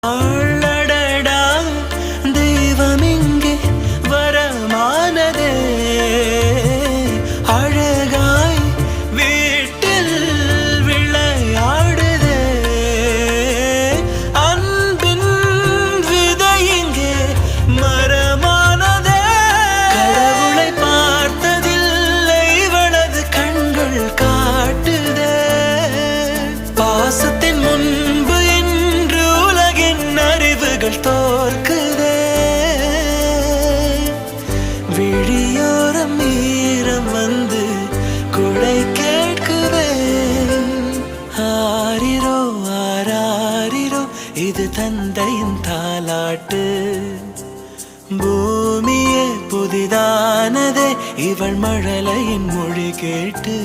அடடா தெய்வம் இங்கே வரமானதே அழகாய் வீட்டில் விளையாடுதே அன்பின் விதை இங்கே மரமானதே கடவுளை பார்த்ததில்லை இவளது கண்கள் காட்டுதே பாசத்தின் முன்பு தோற்குதே விழியோரம் ஈரம் வந்து குடை கேட்குதே ஆரிரோ ஆராரிரோ இது தந்தையின் தாலாட்டு பூமியே புதிதானதே இவள் மழலையின் மொழி கேட்டு